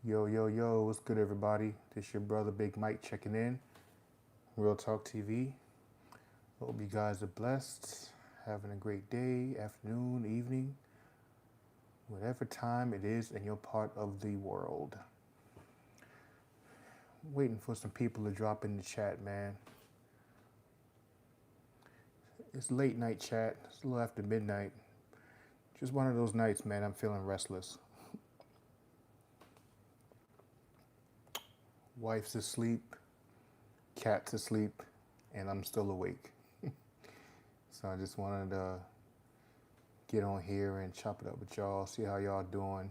Yo, yo, yo, what's good, everybody? This your brother Big Mike checking in. Real Talk TV. Hope you guys are blessed, having a great day, afternoon, evening, whatever time it is in your part of the world. Waiting for some people to drop in the chat, man. It's late night chat, it's a little after midnight. Just one of those nights, man, I'm feeling restless. Wife's asleep, cat's asleep, and I'm still awake. So I just wanted to get on here and chop it up with y'all, see how y'all doing.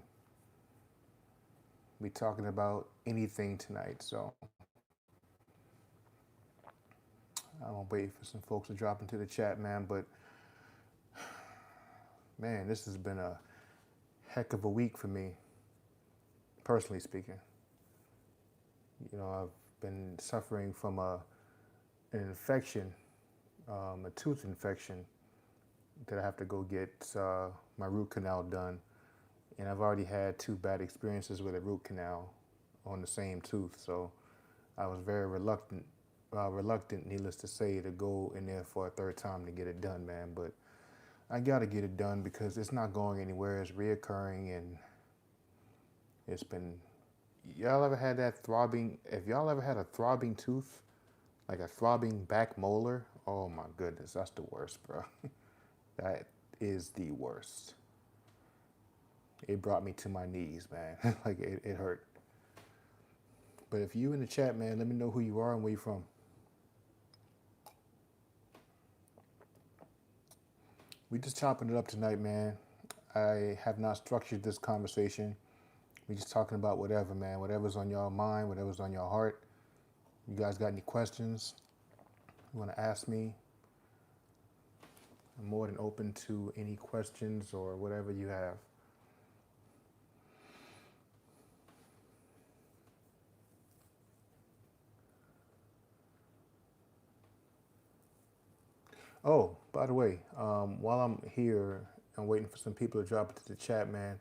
We talking about anything tonight, so I'm gonna wait for some folks to drop into the chat, man. But man, this has been a heck of a week for me, personally speaking. You know, I've been suffering from an infection, a tooth infection that I have to go get my root canal done. And I've already had two bad experiences with a root canal on the same tooth, so I was very reluctant, needless to say, to go in there for a third time to get it done, man. But I gotta get it done because it's not going anywhere. It's reoccurring, and it's been. Y'all ever had that throbbing? If y'all ever had a throbbing tooth, like a throbbing back molar, oh my goodness, that's the worst, bro. That is the worst. It brought me to my knees, man. Like it hurt. But if you in the chat, man, let me know who you are and where you from. We just chopping it up tonight, man. I have not structured this conversation. We just talking about whatever, man. Whatever's on your mind, whatever's on your heart. You guys got any questions you want to ask me? I'm more than open to any questions or whatever you have. Oh, by the way, while I'm here, I'm waiting for some people to drop into the chat, man.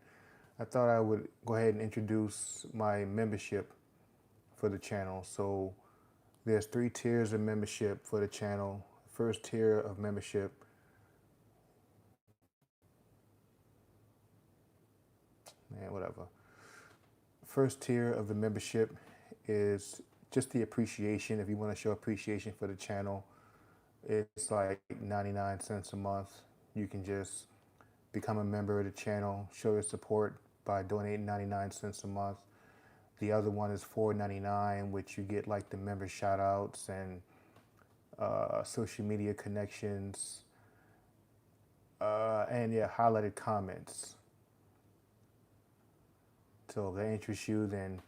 I thought I would go ahead and introduce my membership for the channel. So there's 3 tiers of membership for the channel. First tier of membership, man, whatever. First tier of the membership is just the appreciation. If you want to show appreciation for the channel, it's like 99 cents a month. You can just become a member of the channel, show your support by donating 99 cents a month. The other one is $4.99, which you get like the member shout outs and social media connections, and yeah, highlighted comments. So if they interest you, then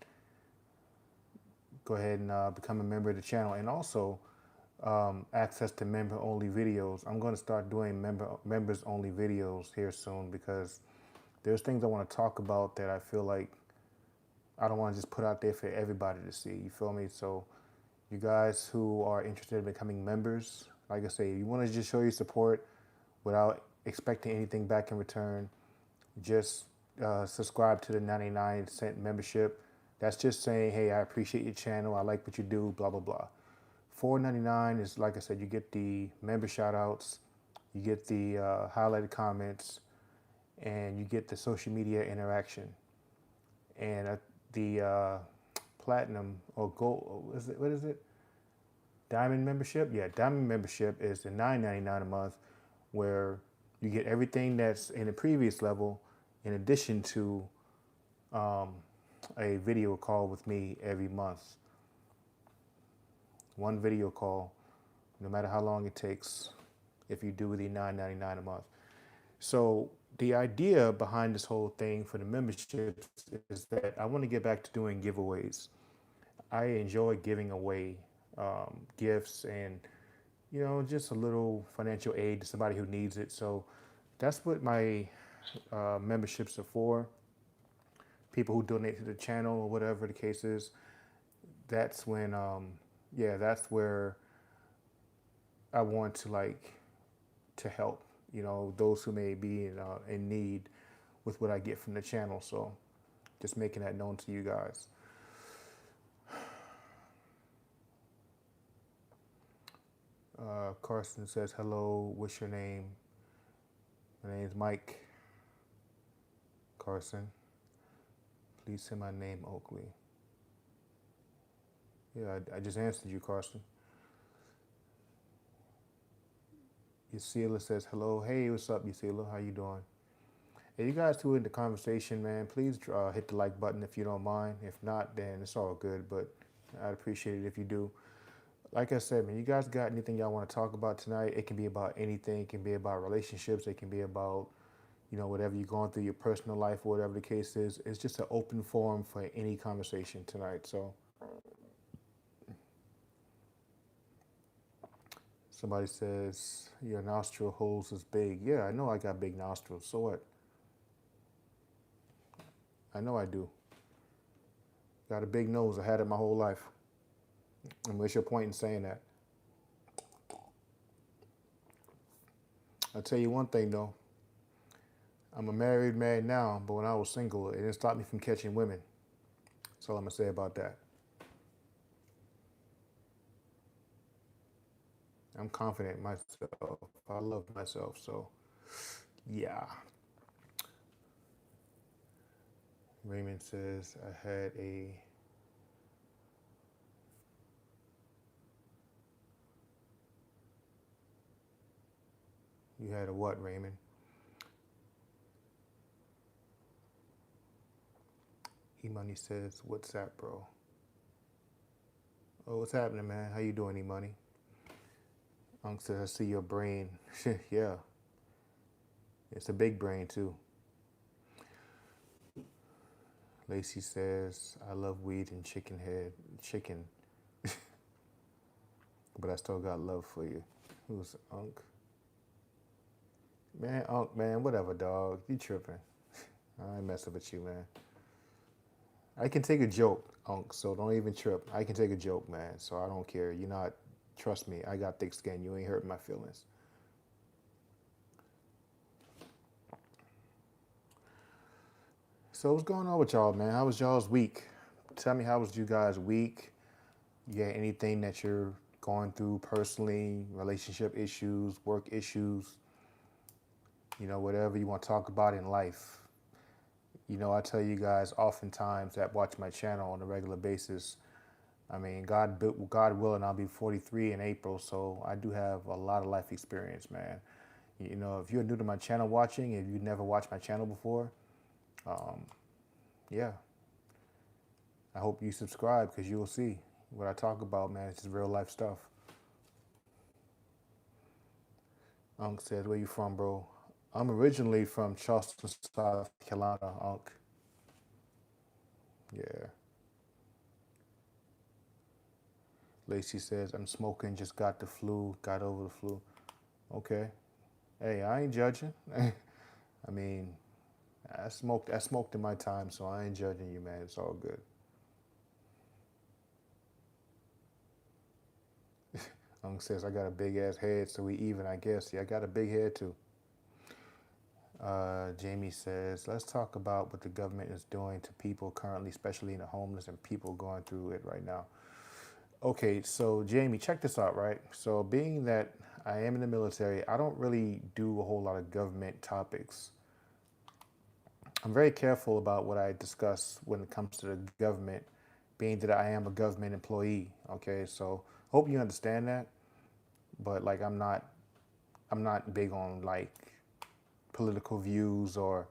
go ahead and become a member of the channel. And also access to member only videos. I'm going to start doing members only videos here soon because there's things I want to talk about that I feel like I don't want to just put out there for everybody to see. You feel me? So you guys who are interested in becoming members, like I say, you want to just show your support without expecting anything back in return, just subscribe to the 99-cent membership. That's just saying, hey, I appreciate your channel. I like what you do, blah, blah, blah. $4.99 is, like I said, you get the member shout outs, you get the highlighted comments, and you get the social media interaction. And the platinum or gold, what is it? Diamond membership? Yeah, diamond membership is the $9.99 a month, where you get everything that's in the previous level in addition to a video call with me every month. One video call, no matter how long it takes, if you do the $9.99 a month. So the idea behind this whole thing for the memberships is that I want to get back to doing giveaways. I enjoy giving away gifts and just a little financial aid to somebody who needs it. So that's what my memberships are for. People who donate to the channel or whatever the case is. That's when, that's where I want to help. Those who may be in need with what I get from the channel. So Just making that known to you guys. Carson says, hello, what's your name? My name is Mike. Carson, please send my name Oakley. Yeah, I just answered you, Carson. Yasila says, hello. Hey, what's up, Yasila? How you doing? Hey, you guys who are in the conversation, man, please hit the like button if you don't mind. If not, then it's all good, but I'd appreciate it if you do. Like I said, man, you guys got anything y'all want to talk about tonight? It can be about anything. It can be about relationships. It can be about, whatever you're going through, your personal life, or whatever the case is. It's just an open forum for any conversation tonight. So somebody says, your nostril holes is big. Yeah, I know I got big nostrils. So what? I know I do. Got a big nose. I had it my whole life. And what's your point in saying that? I'll tell you one thing, though. I'm a married man now, but when I was single, it didn't stop me from catching women. That's all I'm going to say about that. I'm confident in myself. I love myself, so yeah. Raymond says, I had a... You had a what, Raymond? E-Money says, what's that, bro? Oh, what's happening, man? How you doing, E-Money? Unc says, I see your brain. Yeah. It's a big brain, too. Lacey says, I love weed and chicken. But I still got love for you. Who's Unc? Man, Unc, man, whatever, dog. You tripping. I ain't messing with you, man. I can take a joke, Unc, so don't even trip. I can take a joke, man, so I don't care. You're not, trust me, I got thick skin. You ain't hurting my feelings. So what's going on with y'all, man? How was y'all's week? Tell me, how was you guys' week? You got anything that you're going through personally, relationship issues, work issues, whatever you want to talk about in life? I tell you guys oftentimes that watch my channel on a regular basis. I mean, God willing, I'll be 43 in April, so I do have a lot of life experience, man. If you're new to my channel watching, if you've never watched my channel before, yeah, I hope you subscribe because you will see what I talk about, man. It's just real life stuff. Unc says, where you from, bro? I'm originally from Charleston, South Carolina, Unc. Yeah. Lacey says, I'm smoking, just got the flu, got over the flu. Okay. Hey, I ain't judging. I mean, I smoked in my time, so I ain't judging you, man. It's all good. Unc says, I got a big ass head, so we even, I guess. Yeah, I got a big head too. Jamie says, let's talk about what the government is doing to people currently, especially in the homeless and people going through it right now. Okay, so Jamie, check this out, right? So being that I am in the military, I don't really do a whole lot of government topics. I'm very careful about what I discuss when it comes to the government, being that I am a government employee. Okay, so hope you understand that. But like, I'm not big on like political views or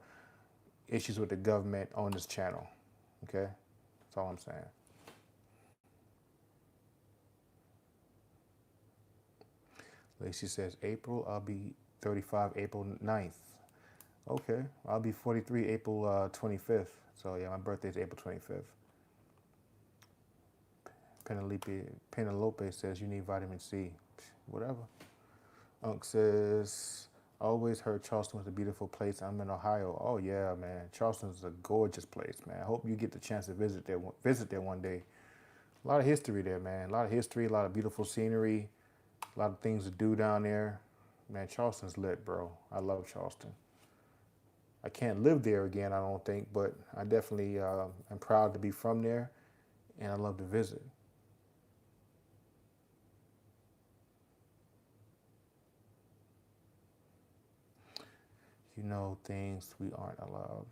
issues with the government on this channel. Okay, that's all I'm saying. Lacey says, April, I'll be 35 April 9th. Okay, I'll be 43 April 25th. So yeah, my birthday is April 25th. Penelope says, you need vitamin C. Whatever. Unc says, I always heard Charleston was a beautiful place. I'm in Ohio. Oh yeah, man. Charleston's a gorgeous place, man. I hope you get the chance to visit there one day. A lot of history there, man. A lot of history, a lot of beautiful scenery, a lot of things to do down there. Man, Charleston's lit, bro. I love Charleston. I can't live there again, I don't think, but I definitely am proud to be from there, and I love to visit. You know things we aren't allowed.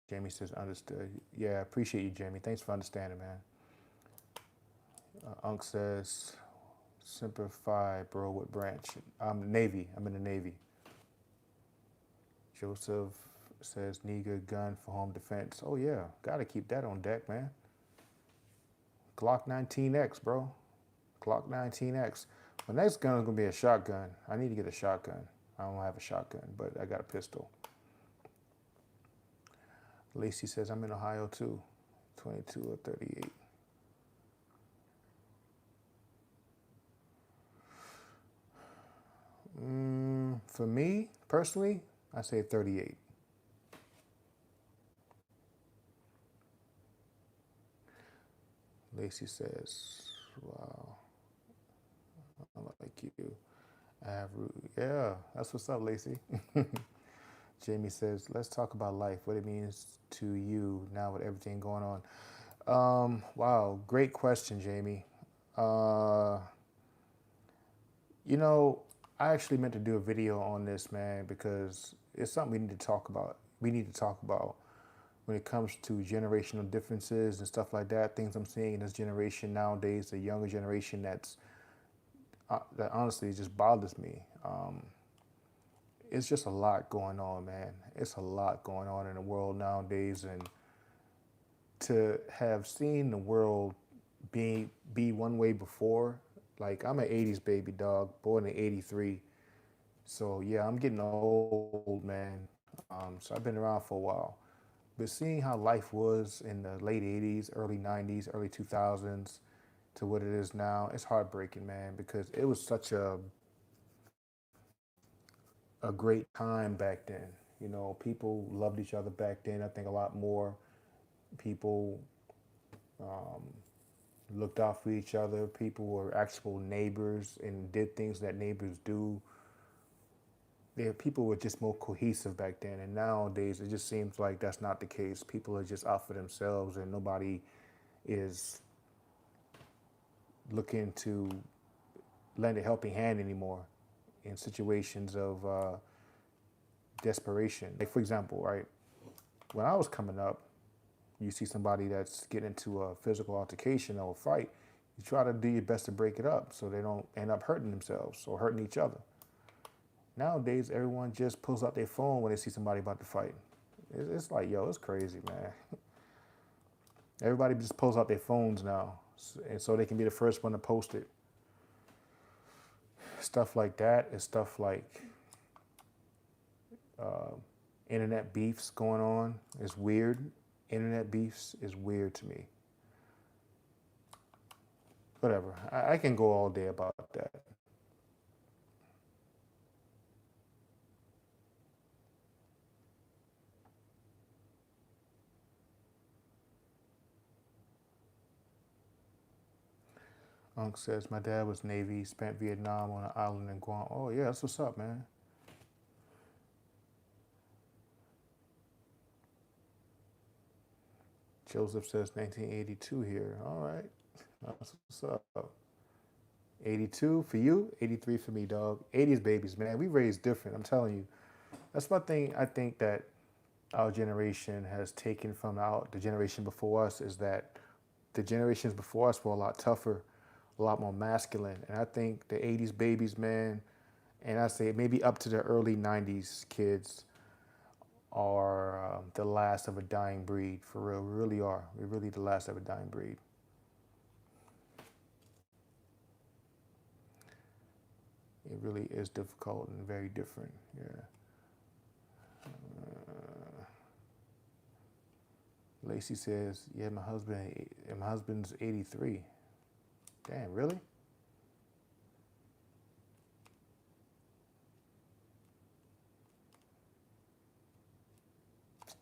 Jamie says understood. Yeah, I appreciate you, Jamie. Thanks for understanding, man. Unc says simplify, bro. What branch? I'm Navy. I'm in the Navy. Joseph says need a gun for home defense. Oh yeah, gotta keep that on deck, man. Glock 19X, bro. Glock 19X. My next gun is gonna be a shotgun. I need to get a shotgun. I don't have a shotgun, but I got a pistol. Lacey says I'm in Ohio too. 22 or 38. For me personally, I say 38. Lacey says, "Wow, I like you. I have yeah, that's what's up, Lacey." Jamie says, "Let's talk about life. What it means to you now with everything going on." Wow, great question, Jamie. Uh, you know, I actually meant to do a video on this, man, because it's something we need to talk about. We need to talk about when it comes to generational differences and stuff like that. Things I'm seeing in this generation nowadays, the younger generation that honestly just bothers me. It's just a lot going on, man. It's a lot going on in the world nowadays, and to have seen the world be one way before, like I'm an 80s baby, dog, born in 83. So yeah, I'm getting old, man. So I've been around for a while. But seeing how life was in the late 80s, early 90s, early 2000s to what it is now, it's heartbreaking, man, because it was such a great time back then. You know, people loved each other back then. I think a lot more people looked out for each other. People were actual neighbors and did things that neighbors do. People were just more cohesive back then. And nowadays, it just seems like that's not the case. People are just out for themselves, and nobody is looking to lend a helping hand anymore in situations of desperation. Like, for example, right, when I was coming up, you see somebody that's getting into a physical altercation or a fight, you try to do your best to break it up so they don't end up hurting themselves or hurting each other. Nowadays, everyone just pulls out their phone when they see somebody about to fight. It's like, yo, it's crazy, man. Everybody just pulls out their phones now, and so they can be the first one to post it. Stuff like that is stuff like internet beefs going on. It's weird. Internet beefs is weird to me. Whatever. I can go all day about that. Unc says, my dad was Navy, spent Vietnam on an island in Guam. Oh, yeah, that's what's up, man. Joseph says 1982 here. All right. That's what's up. 82 for you, 83 for me, dog. 80s babies, man. We raised different. I'm telling you. That's one thing I think that our generation has taken from the generation before us is that the generations before us were a lot tougher, a lot more masculine. And I think the 80s babies, man, and I say maybe up to the early 90s kids are the last of a dying breed, for real. We really are. We're really the last of a dying breed. It really is difficult and very different. Yeah. Lacey says, "Yeah, my husband's 83." Damn, really?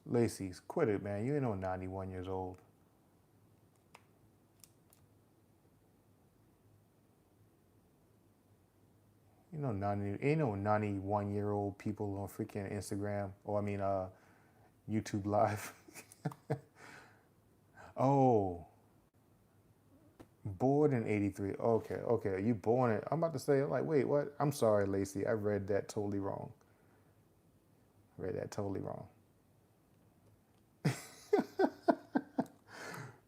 Lacey, quit it, man. You ain't no 91 years old. ain't no 91-year-old people on freaking Instagram, or I mean, YouTube Live. Oh, born in '83. Okay, okay. You born in? I'm about to say, like, wait, what? I'm sorry, Lacey. I read that totally wrong. Read that totally wrong.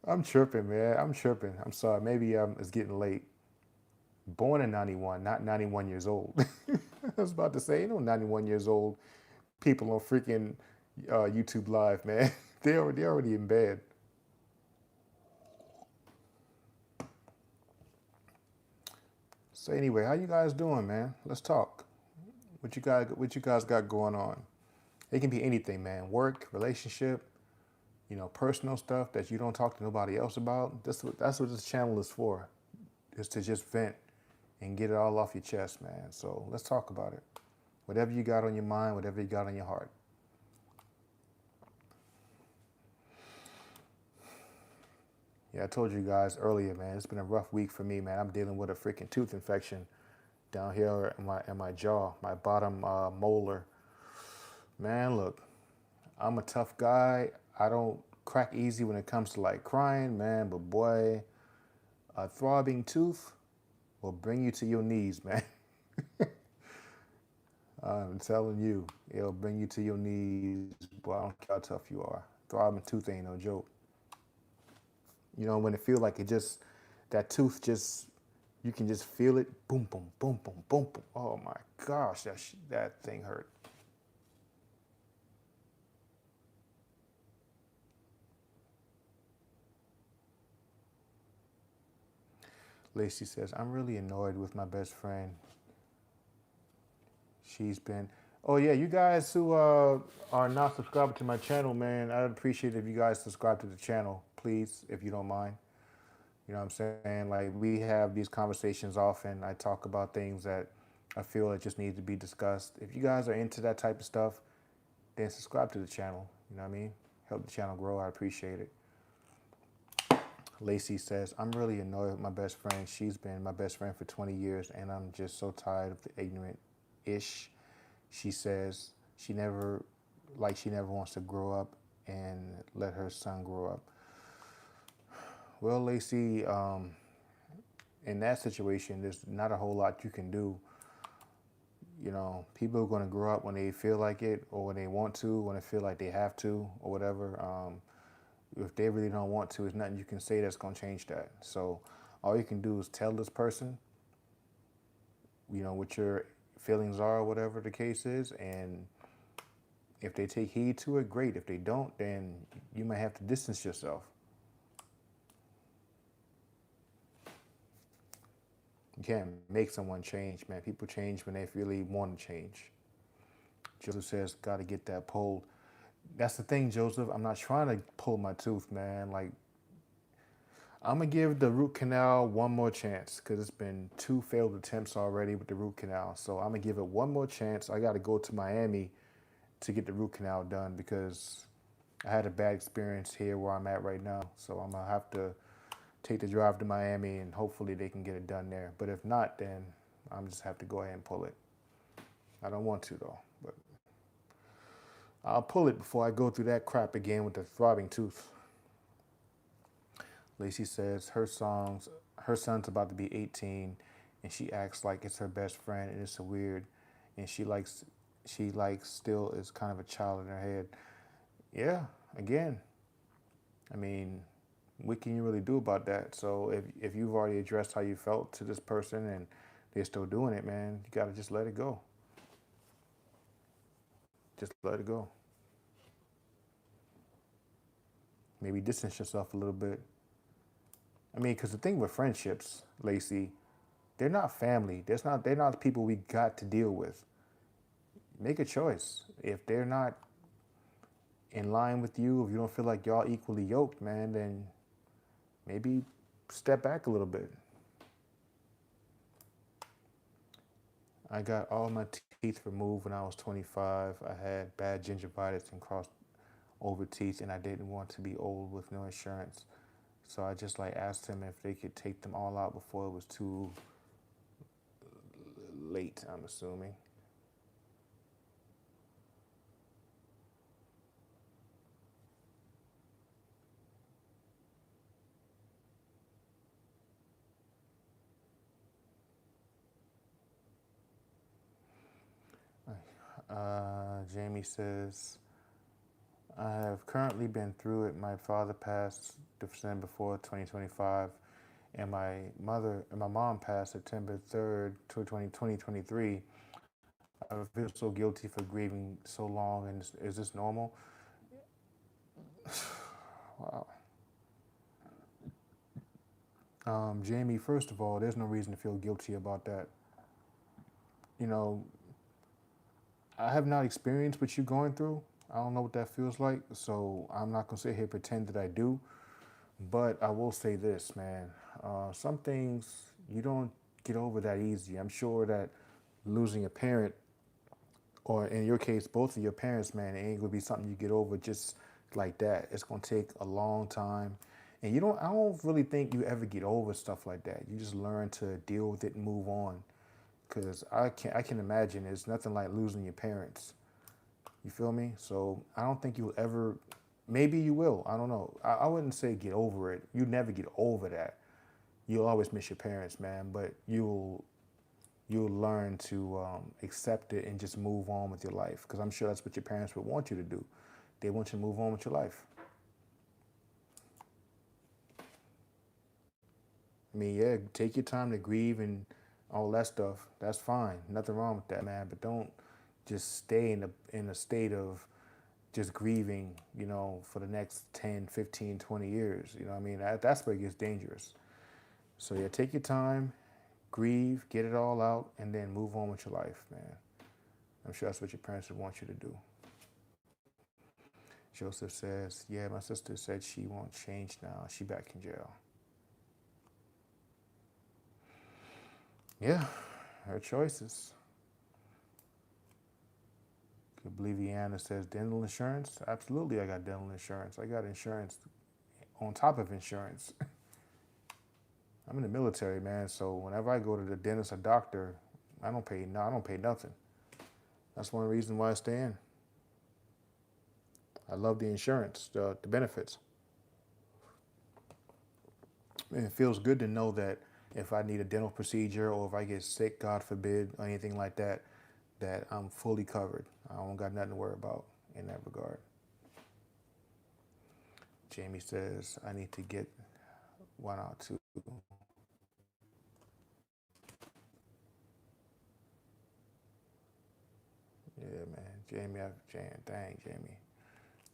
I'm tripping, man. I'm tripping. I'm sorry. Maybe it's getting late. Born in '91, not 91 years old. I was about to say, 91 years old people on freaking YouTube Live, man. They're already in bed. So anyway, how you guys doing, man? Let's talk. What you guys got going on? It can be anything, man. Work, relationship, personal stuff that you don't talk to nobody else about. That's what this channel is for. Is to just vent and get it all off your chest, man. So let's talk about it. Whatever you got on your mind, whatever you got on your heart. Yeah, I told you guys earlier, man. It's been a rough week for me, man. I'm dealing with a freaking tooth infection down here in my jaw, my bottom molar. Man, look, I'm a tough guy. I don't crack easy when it comes to like crying, man. But boy, a throbbing tooth will bring you to your knees, man. I'm telling you, it'll bring you to your knees. Boy, I don't care how tough you are. Throbbing tooth ain't no joke. When it feel like that tooth just, you can just feel it, boom, boom, boom, boom, boom, boom. Oh my gosh, that thing hurt. Lacey says, I'm really annoyed with my best friend. She's been, oh yeah, you guys who are not subscribed to my channel, man, I'd appreciate if you guys subscribe to the channel, please, if you don't mind. You know what I'm saying? Like, we have these conversations often. I talk about things that I feel that just need to be discussed. If you guys are into that type of stuff, then subscribe to the channel. You know what I mean? Help the channel grow. I appreciate it. Lacey says, I'm really annoyed with my best friend. She's been my best friend for 20 years, and I'm just so tired of the ignorant-ish. She says she never wants to grow up and let her son grow up. Well, Lacey, in that situation, there's not a whole lot you can do. People are going to grow up when they feel like it, or when they want to, when they feel like they have to, or whatever. If they really don't want to, there's nothing you can say that's going to change that. So all you can do is tell this person, what your feelings are, whatever the case is, and if they take heed to it, great. If they don't, then you might have to distance yourself. You can't make someone change, man. People change when they really want to change. Joseph says, got to get that pulled. That's the thing, Joseph. I'm not trying to pull my tooth, man. Like, I'm going to give the root canal one more chance because it's been 2 failed attempts already with the root canal. So I'm going to give it one more chance. I got to go to Miami to get the root canal done because I had a bad experience here where I'm at right now. So I'm going to have to take the drive to Miami and hopefully they can get it done there. But if not, then I'm just have to go ahead and pull it. I don't want to though, but I'll pull it before I go through that crap again with the throbbing tooth. Lacey says her son's about to be 18 and she acts like it's her best friend and it's so weird. And she still is kind of a child in her head. Yeah, again, I mean, what can you really do about that? So if you've already addressed how you felt to this person and they're still doing it, man, you gotta just let it go. Just let it go. Maybe distance yourself a little bit. I mean, because the thing with friendships, Lacey, they're not family. They're not the people we got to deal with. Make a choice. If they're not in line with you, if you don't feel like y'all equally yoked, man, then maybe step back a little bit. I got all my teeth removed when I was 25. I had bad gingivitis and crossed over teeth, and I didn't want to be old with no insurance. So I just asked him if they could take them all out before it was too late, I'm assuming. Jamie says, I have currently been through it. My father passed December 4th, 2025, and my mom passed September 3rd, 2023. I feel so guilty for grieving so long, and is this normal? Wow. Jamie, first of all, there's no reason to feel guilty about that. You know, I have not experienced what you're going through. I don't know what that feels like, so I'm not gonna sit here and pretend that I do. But I will say this, man. Some things you don't get over that easy. I'm sure that losing a parent, or in your case, both of your parents, man, it ain't gonna be something you get over just like that. It's gonna take a long time. And I don't really think you ever get over stuff like that. You just learn to deal with it and move on. Cause I can imagine it's nothing like losing your parents. You feel me? So I don't think you'll ever, maybe you will. I don't know. I wouldn't say get over it. You never get over that. You'll always miss your parents, man, but you'll learn to accept it and just move on with your life. Because I'm sure that's what your parents would want you to do. They want you to move on with your life. I mean, yeah, take your time to grieve and all that stuff. That's fine. Nothing wrong with that, man. But don't just stay in a state of just grieving, for the next 10, 15, 20 years. You know what I mean? That's where it gets dangerous. So yeah, take your time, grieve, get it all out, and then move on with your life, man. I'm sure that's what your parents would want you to do. Joseph says, yeah, my sister said she won't change now. She back in jail. Yeah, her choices. Obliviana says dental insurance. Absolutely, I got dental insurance. I got insurance on top of insurance. I'm in the military, man. So whenever I go to the dentist or doctor, I don't pay. No, I don't pay nothing. That's one reason why I stay in. I love the insurance, the benefits. And it feels good to know that if I need a dental procedure or if I get sick, God forbid, or anything like that, that I'm fully covered. I don't got nothing to worry about in that regard. Jamie says, I need to get one out too. Yeah, man. Dang, Jamie.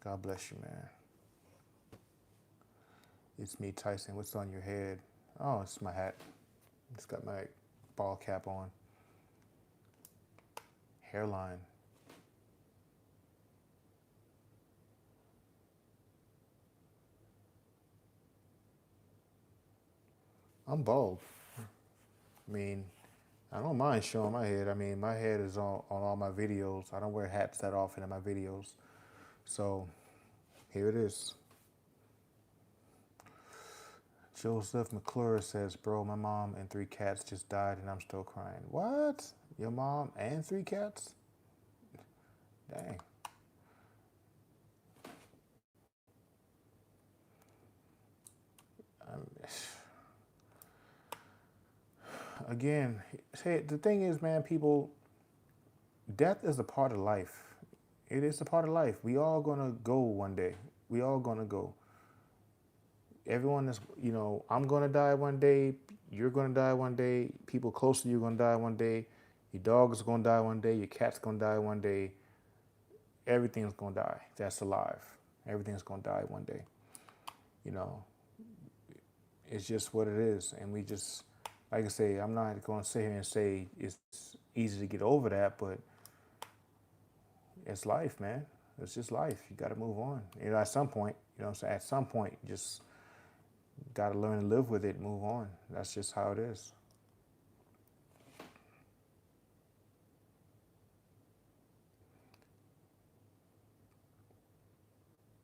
God bless you, man. It's me, Tyson. What's on your head? Oh, it's my hat. It's got my ball cap on. Hairline. I'm bald. I mean, I don't mind showing my head. I mean, my head is on all my videos. I don't wear hats that often in my videos. So, here it is. Joseph McClure says, bro, my mom and 3 cats just died and I'm still crying. What? Your mom and 3 cats? Dang. Again, say the thing is, man, people, death is a part of life. It is a part of life. We all gonna go one day. We all gonna go. Everyone is, I'm gonna die one day. You're gonna die one day. People close to you gonna die one day. Your dog is gonna die one day. Your cat's gonna die one day. Everything's gonna die. That's alive. Everything's gonna die one day. You know, it's just what it is, and we just, like I say, I'm not gonna sit here and say it's easy to get over that, but it's life, man. It's just life. You got to move on. At some point, what I'm saying? At some point, you just got to learn to live with it and move on. That's just how it is.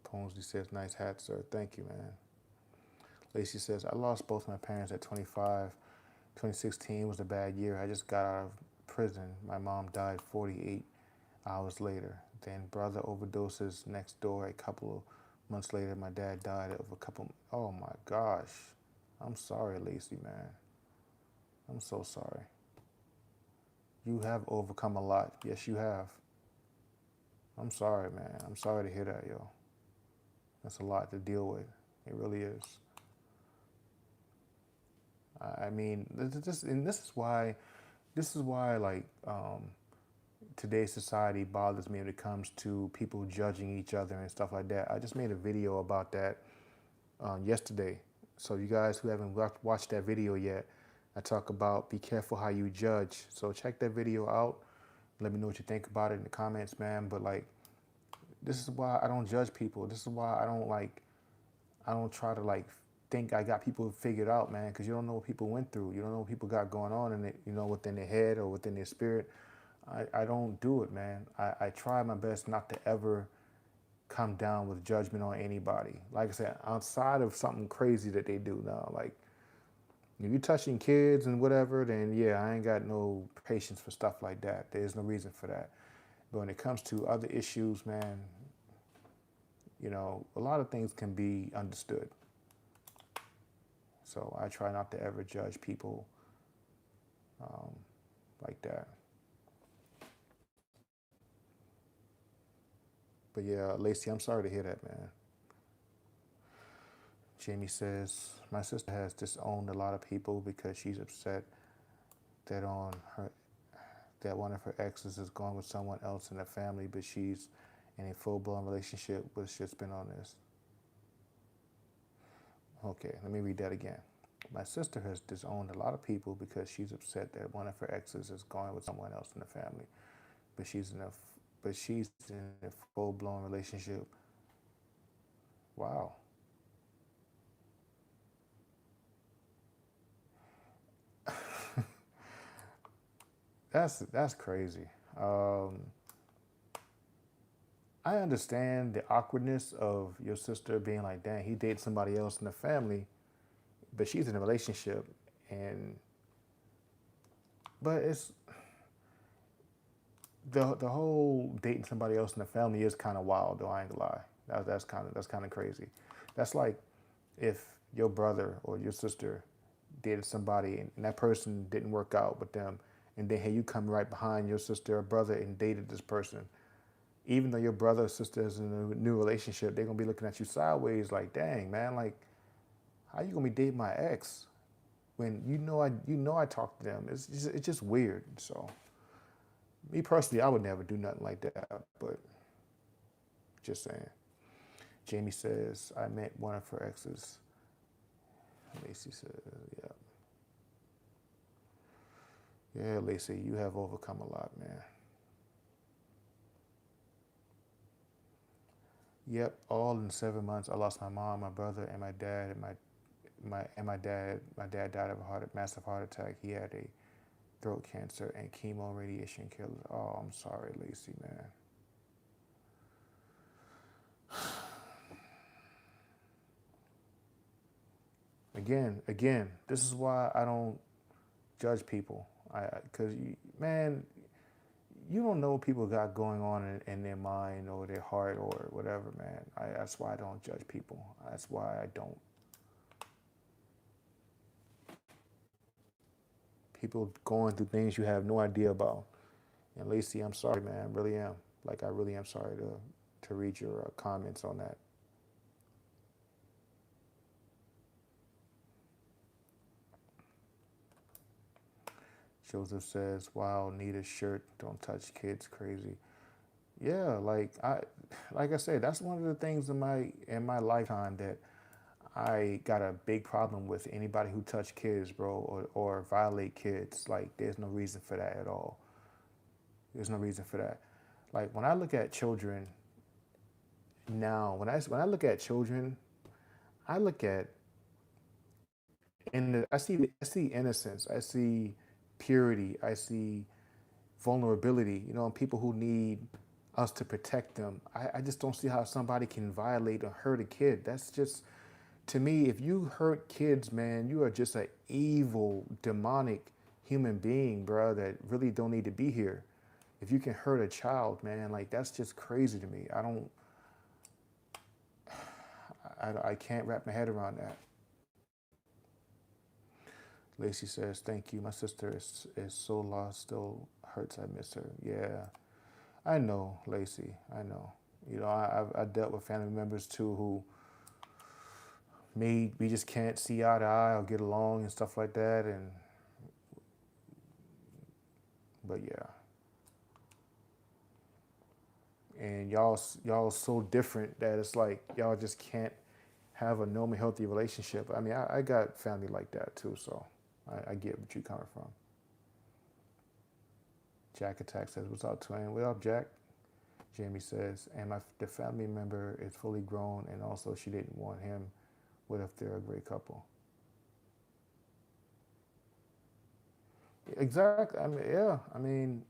Ponsley says, nice hat, sir. Thank you, man. Lacey says, I lost both my parents at 25. 2016 was a bad year. I just got out of prison. My mom died 48 hours later. Then brother overdoses next door. A couple of months later, my dad died of a couple. Oh my gosh. I'm sorry, Lacey, man. I'm so sorry. You have overcome a lot. Yes, you have. I'm sorry, man. I'm sorry to hear that, yo. That's a lot to deal with. It really is. I mean, this is why, like, today's society bothers me when it comes to people judging each other and stuff like that. I just made a video about that yesterday. So you guys who haven't watched that video yet, I talk about be careful how you judge. So check that video out. Let me know what you think about it in the comments, man. But like, this is why I don't judge people. This is why I don't try to like think I got people figured out, man, because you don't know what people went through. You don't know what people got going on in it, you know, within their head or within their spirit. I don't do it, man. I try my best not to ever come down with judgment on anybody. Like I said, outside of something crazy that they do now, like if you're touching kids and whatever, then yeah, I ain't got no patience for stuff like that. There's no reason for that. But when it comes to other issues, man, you know, a lot of things can be understood. So I try not to ever judge people like that. But yeah, Lacey, I'm sorry to hear that, man. Jamie says, my sister has disowned a lot of people because she's upset that on her that one of her exes is gone with someone else in the family, but she's in a full-blown relationship with shit's been on this. Okay, let me read that again. My sister has disowned a lot of people because she's upset that one of her exes is going with someone else in the family, but she's in a full-blown relationship. Wow. That's crazy. I understand the awkwardness of your sister being like, dang, he dated somebody else in the family, but she's in a relationship, and but it's the whole dating somebody else in the family is kind of wild, though. I ain't gonna lie. That's kind of crazy. That's like if your brother or your sister dated somebody and that person didn't work out with them, and then hey, you come right behind your sister or brother and dated this person. Even though your brother or sister is in a new relationship, they're gonna be looking at you sideways like, dang, man, like, how you gonna be dating my ex when you know I talk to them? It's just weird. So, me personally, I would never do nothing like that. But just saying. Jamie says I met one of her exes. Lacey says, yeah, yeah, Lacey, you have overcome a lot, man. Yep, all in 7 months. I lost my mom, my brother, and my dad. My dad died of a massive heart attack. He had a throat cancer and chemo and radiation killed. Oh, I'm sorry, Lacey, man. Again, this is why I don't judge people. Cause man, you don't know what people got going on in their mind or their heart or whatever, man. That's why I don't judge people. That's why I don't. People going through things you have no idea about. And Lacey, I'm sorry, man. I really am. Like, I really am sorry to read your comments on that. Joseph says, wow, need a shirt, don't touch kids, crazy. Yeah, like I said, that's one of the things in my lifetime that I got a big problem with. Anybody who touch kids, bro, or violate kids. Like, there's no reason for that at all. There's no reason for that. Like, when I look at children now, when I look at children, I look at I see innocence, I see purity, I see vulnerability, you know, and people who need us to protect them. I just don't see how somebody can violate or hurt a kid. That's just, to me, if you hurt kids, man, you are just an evil, demonic human being, bro, that really don't need to be here. If you can hurt a child, man, like that's just crazy to me. I can't wrap my head around that. Lacey says, thank you. My sister is so lost, still hurts. I miss her. Yeah, I know, Lacey. I know. You know, I dealt with family members too who we just can't see eye to eye or get along and stuff like that. But yeah, and y'all so different that it's like y'all just can't have a normal healthy relationship. I mean, I got family like that too, so I get what you're coming from. Jack Attack says, what's up, twin? What up, Jack? Jamie says, and the family member is fully grown, and also she didn't want him. What if they're a great couple? Exactly. I mean, yeah. I mean,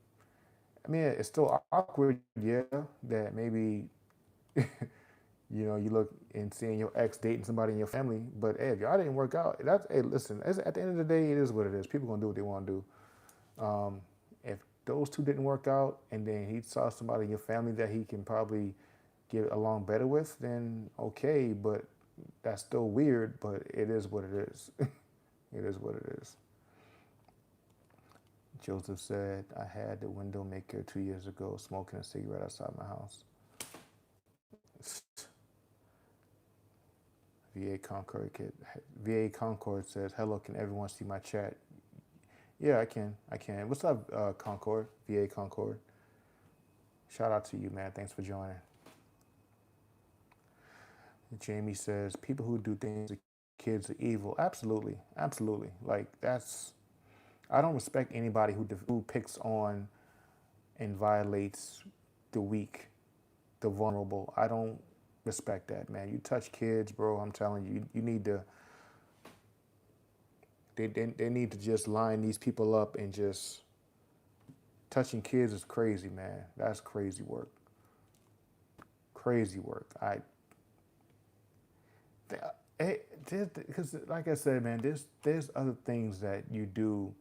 it's still awkward, yeah, that maybe, you look and seeing your ex dating somebody in your family, but hey, if y'all didn't work out, hey, listen, at the end of the day, it is what it is. People gonna do what they want to do. If those two didn't work out, and then he saw somebody in your family that he can probably get along better with, then okay, but that's still weird, but it is what it is. It is what it is. Joseph said, I had the window maker 2 years ago, smoking a cigarette outside my house. VA Concord says, hello, can everyone see my chat? Yeah, I can. What's up, Concord? VA Concord. Shout out to you, man. Thanks for joining. Jamie says, people who do things to kids are evil. Absolutely. Absolutely. Like, I don't respect anybody who picks on and violates the weak, the vulnerable. I don't respect that, man. You touch kids, bro, I'm telling you, you need to, they need to just line these people up and just, touching kids is crazy, man. That's crazy work. Crazy work. Because like I said, man, there's other things that you do.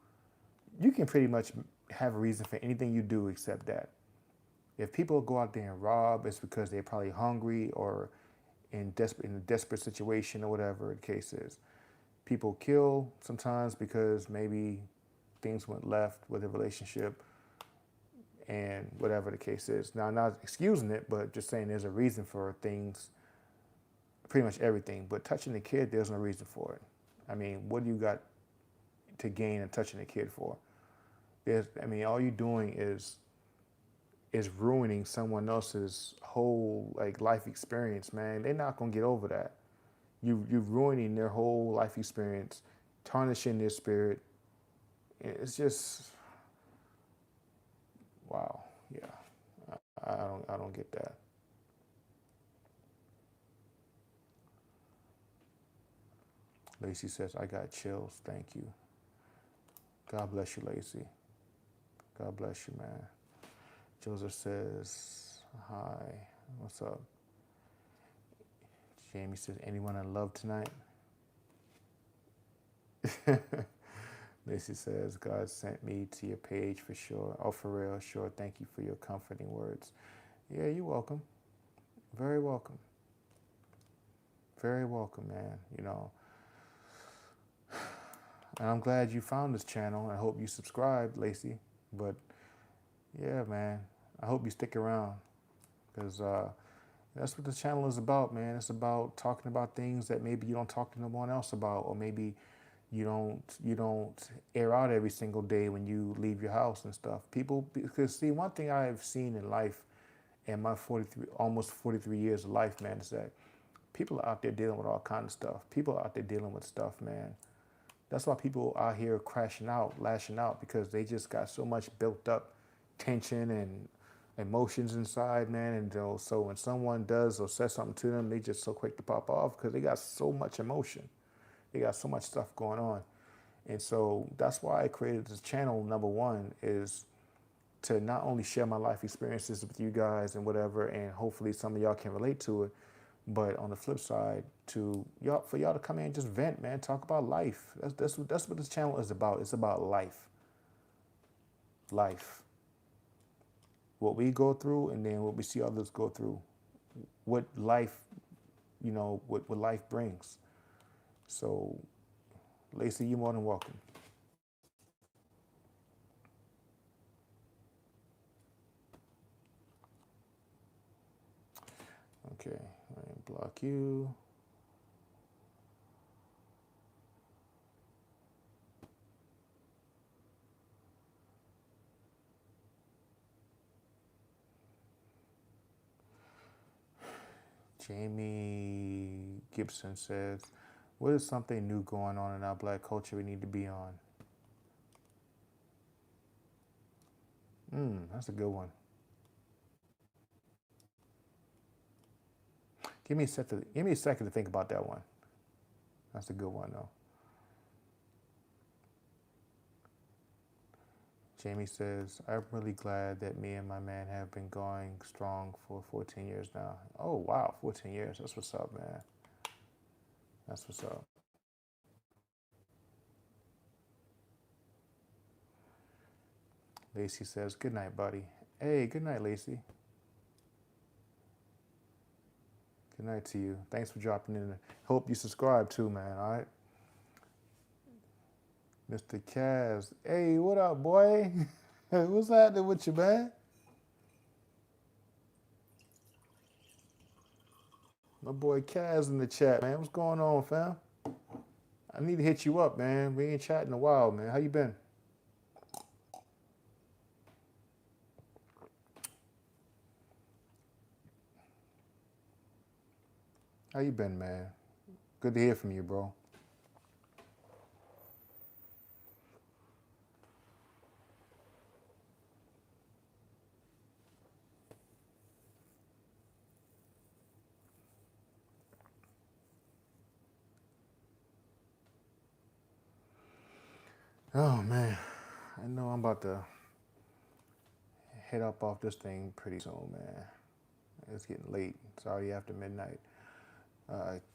You can pretty much have a reason for anything you do except that. If people go out there and rob, it's because they're probably hungry or in a desperate situation or whatever the case is. People kill sometimes because maybe things went left with a relationship and whatever the case is. Now, I'm not excusing it, but just saying there's a reason for things, pretty much everything. But touching the kid, there's no reason for it. I mean, what do you got to gain in touching a kid for? All you're doing is ruining someone else's whole life experience, man. They're not gonna get over that. You're ruining their whole life experience, tarnishing their spirit. It's just wow. Yeah, I don't get that. Lacey says, I got chills. Thank you. God bless you, Lacey. God bless you, man. Joseph says, hi, what's up? Jamie says, anyone in love tonight? Lacey says, God sent me to your page for sure. Oh, for real, sure. Thank you for your comforting words. Yeah, you're welcome. Very welcome. Very welcome, man. And I'm glad you found this channel. I hope you subscribed, Lacey. But yeah, man, I hope you stick around because that's what the channel is about, man. It's about talking about things that maybe you don't talk to no one else about, or maybe you don't air out every single day when you leave your house and stuff. Because see, one thing I've seen in life, in my almost 43 years of life, man, is that people are out there dealing with all kinds of stuff. People are out there dealing with stuff, man. That's why people out here crashing out, lashing out, because they just got so much built up tension and emotions inside, man. And so when someone does or says something to them, they just so quick to pop off because they got so much emotion. They got so much stuff going on. And so that's why I created this channel. Number one is to not only share my life experiences with you guys and whatever, and hopefully some of y'all can relate to it, but on the flip side, for y'all to come in and just vent, man, talk about life. That's what this channel is about. It's about life. life. What we go through and then what we see others go through. What life, what life brings. So, Lacey, you're more than welcome. Okay, let me block you. Jamie Gibson says, what is something new going on in our black culture we need to be on? That's a good one. Give me a second to think about that one. That's a good one though. Jamie says, I'm really glad that me and my man have been going strong for 14 years now. Oh, wow, 14 years. That's what's up, man. That's what's up. Lacey says, good night, buddy. Hey, good night, Lacey. Good night to you. Thanks for dropping in. Hope you subscribe too, man, all right? Mr. Kaz. Hey, what up, boy? What's happening with you, man? My boy Kaz in the chat, man. What's going on, fam? I need to hit you up, man. We ain't chatting in a while, man. How you been? How you been, man? Good to hear from you, bro. Oh, man. I know I'm about to head up off this thing pretty soon, man. It's getting late. It's already after midnight.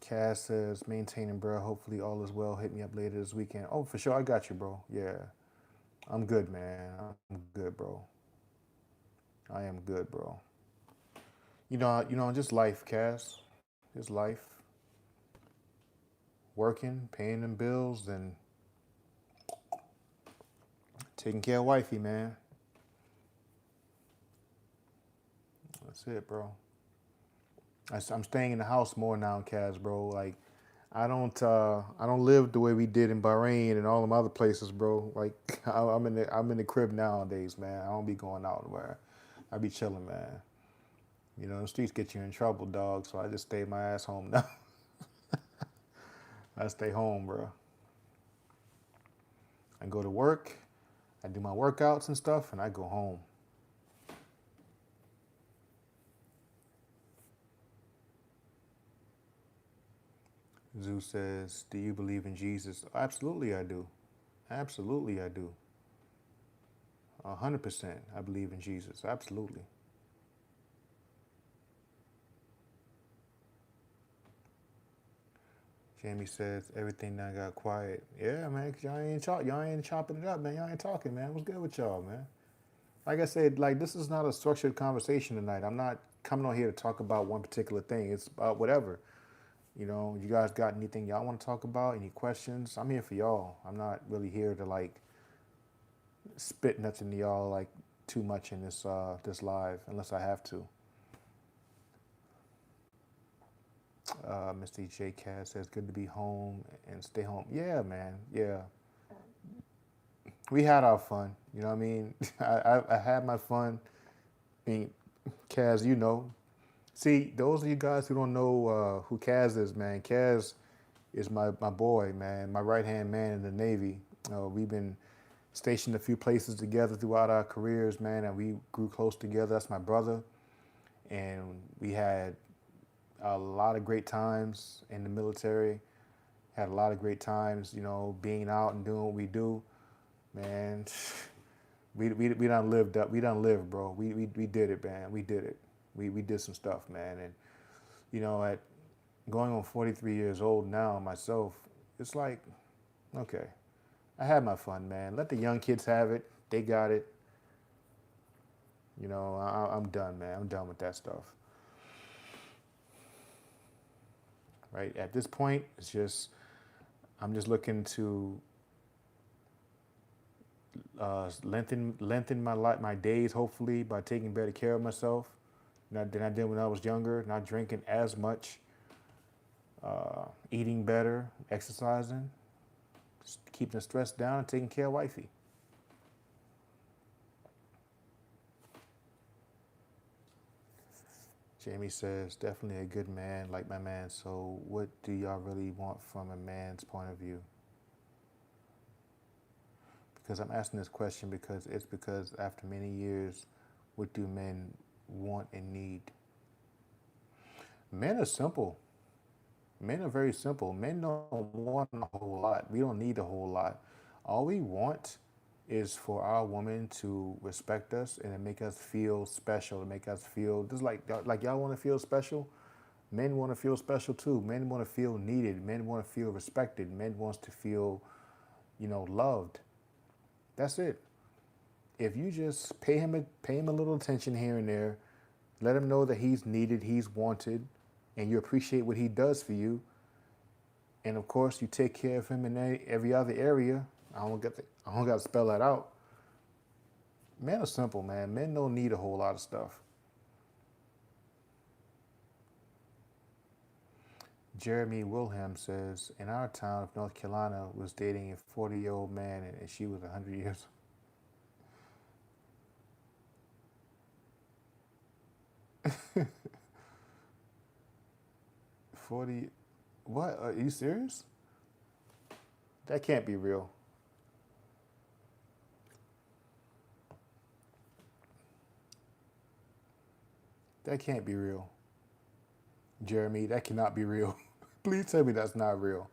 Cass says, maintaining, bro. Hopefully all is well. Hit me up later this weekend. Oh, for sure. I got you, bro. Yeah. I'm good, man. I'm good, bro. I am good, bro. Just life, Cass. Just life. Working, paying them bills, and taking care of wifey, man. That's it, bro. I'm staying in the house more now, Kaz, bro. Like, I don't live the way we did in Bahrain and all them other places, bro. Like, I'm in the crib nowadays, man. I don't be going out where I be chilling, man. The streets get you in trouble, dog. So I just stay my ass home now. I stay home, bro. I go to work, I do my workouts and stuff, and I go home. Zeus says, do you believe in Jesus? Absolutely, I do. Absolutely, I do. 100%, I believe in Jesus. Absolutely. Jamie says, everything now got quiet. Yeah, man, 'cause y'all ain't chopping it up, man. Y'all ain't talking, man. What's good with y'all, man? Like I said, like, this is not a structured conversation tonight. I'm not coming on here to talk about one particular thing. It's about whatever. You guys got anything y'all want to talk about? Any questions? I'm here for y'all. I'm not really here to like spit nothing to y'all like too much in this live unless I have to. Mr. J. Cat says, good to be home and stay home. Yeah, man. Yeah. We had our fun. You know what I mean? I had my fun. I mean, Kaz, See, those of you guys who don't know who Kaz is, man, Kaz is my boy, man, my right-hand man in the Navy. We've been stationed a few places together throughout our careers, man, and we grew close together. That's my brother. And we had a lot of great times in the military, had a lot of great times, being out and doing what we do. Man, we done lived up. We done lived, bro. We did it, man. We did it. We did some stuff, man. And, at going on 43 years old now myself, it's like, okay, I had my fun, man. Let the young kids have it. They got it. You know, I'm done, man. I'm done with that stuff. Right? At this point, it's just I'm just looking to lengthen my days, hopefully, by taking better care of myself than I did when I was younger. Not drinking as much, eating better, exercising, just keeping the stress down, and taking care of wifey. Jamie says, definitely a good man, like my man. So, what do y'all really want from a man's point of view? Because I'm asking this question because after many years, what do men want and need? Men are simple. Men are very simple. Men don't want a whole lot. We don't need a whole lot. All we want is for our woman to respect us and to make us feel special, to make us feel just like y'all want to feel special. Men want to feel special too. Men want to feel needed. Men want to feel respected. Men wants to feel, loved. That's it. If you just pay him a little attention here and there, let him know that he's needed, he's wanted, and you appreciate what he does for you. And of course, you take care of him in every other area. I don't got to spell that out. Men are simple, man. Men don't need a whole lot of stuff. Jeremy Wilhelm says, in our town of North Carolina, was dating a 40-year-old man, and she was 100 years. 40. What? Are you serious? That can't be real. That can't be real. Jeremy, that cannot be real. Please tell me that's not real.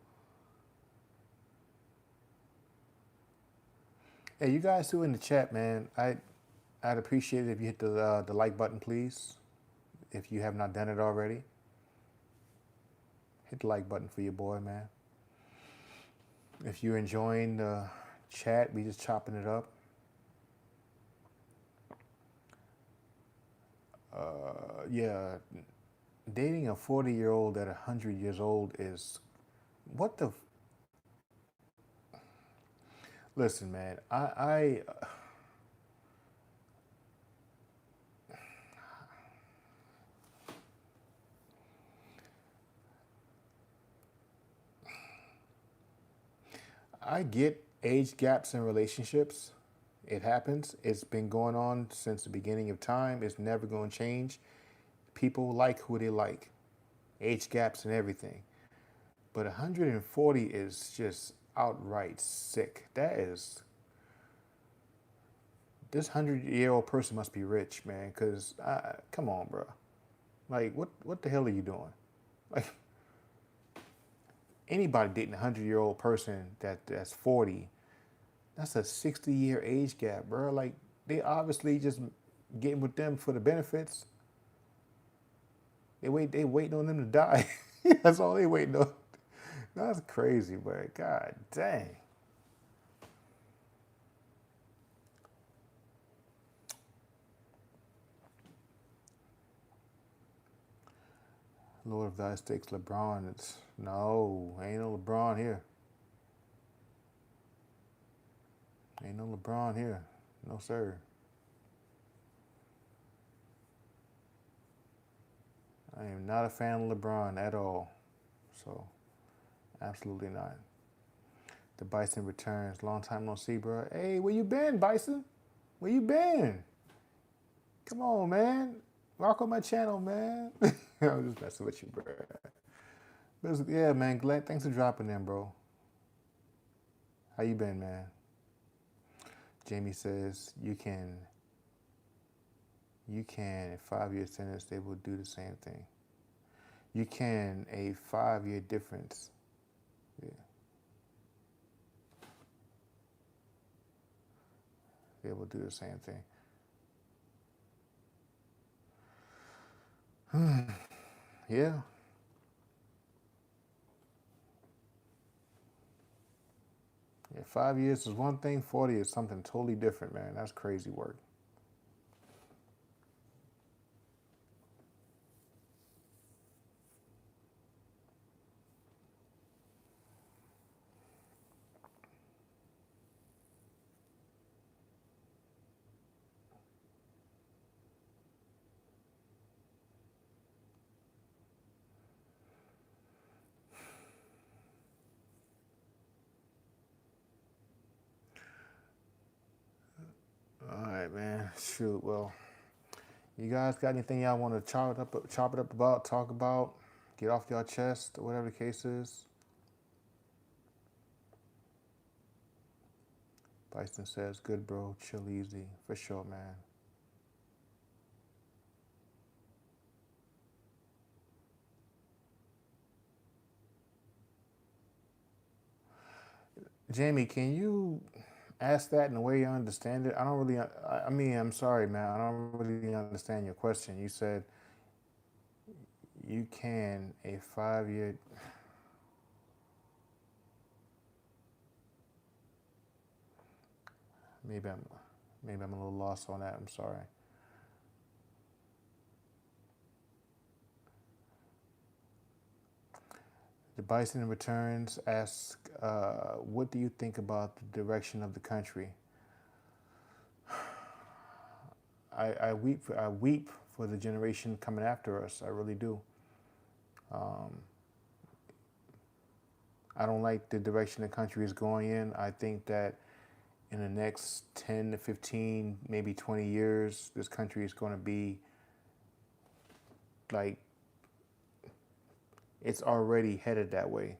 Hey, you guys who are in the chat, man, I'd appreciate it if you hit the like button, please. If you have not done it already, hit the like button for your boy, man. If you're enjoying the chat, we just chopping it up. Yeah, dating a 40-year-old at 100 years old is what the. Listen, man, I get age gaps in relationships. It happens. It's been going on since the beginning of time. It's never going to change. People like who they like, age gaps and everything. But 140 is just outright sick. This 100-year-old person must be rich, man. Cause come on, bro. Like, what the hell are you doing? Like, anybody dating a 100-year-old person that's 40, that's a 60-year age gap, bro. Like, they obviously just getting with them for the benefits. They waiting on them to die. That's all they waiting on. That's crazy, but god dang. Lord of Thy Stakes, LeBron. It's no, ain't no LeBron here. Ain't no LeBron here. No sir. I am not a fan of LeBron at all. So, absolutely not. The Bison returns. Long time no see, bro. Hey, where you been, Bison? Where you been? Come on, man. Rock on my channel, man. I'm just messing with you, bro. Yeah, man. Glad. Thanks for dropping in, bro. How you been, man? Jamie says you can, a 5-year sentence, they will do the same thing. You can, a 5-year difference. Yeah. They will do the same thing. Yeah. Yeah, 5 years is one thing, 40 is something totally different, man. That's crazy work. Shoot, well, you guys got anything y'all want to chop it up about, talk about, get off your chest, or whatever the case is? Bison says, good bro, chill easy. For sure, man. Jamie, can you ask that in a way you understand it? I don't really, I mean, I'm sorry, man. I don't really understand your question. You said you can a 5 year. Maybe I'm, maybe I'm a little lost on that. I'm sorry. The Bison Returns asks, what do you think about the direction of the country? I weep for the generation coming after us. I really do. Um, I don't like the direction the country is going in. I think that in the next 10 to 15, maybe 20 years, this country is going to be like, it's already headed that way.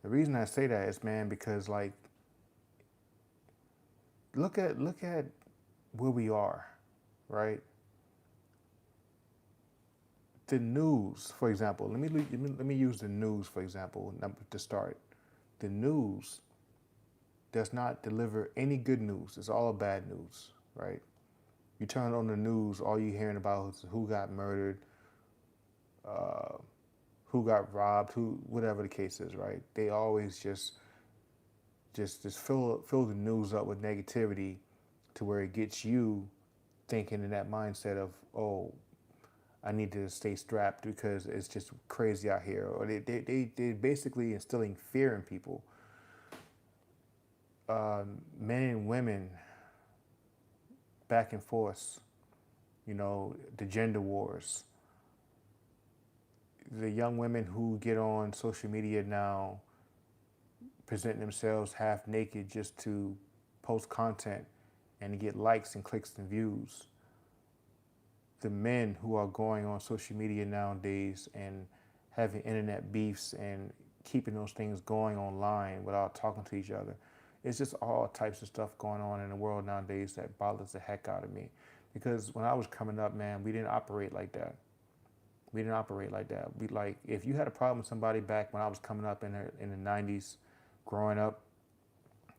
The reason I say that is, man, because like, look at where we are, right? The news, for example. Let me use the news for example to start. The news does not deliver any good news. It's all bad news, right? You turn on the news, all you're hearing about is who got murdered, uh, who got robbed, who, whatever the case is, right? They always just fill the news up with negativity to where it gets you thinking in that mindset of, oh, I need to stay strapped because it's just crazy out here. Or they basically instilling fear in people. Men and women back and forth, the gender wars. The young women who get on social media now present themselves half naked just to post content and to get likes and clicks and views. The men who are going on social media nowadays and having internet beefs and keeping those things going online without talking to each other. It's just all types of stuff going on in the world nowadays that bothers the heck out of me. Because when I was coming up, man, we didn't operate like that. We didn't operate like that. We like, if you had a problem with somebody back when I was coming up in the 90s, growing up,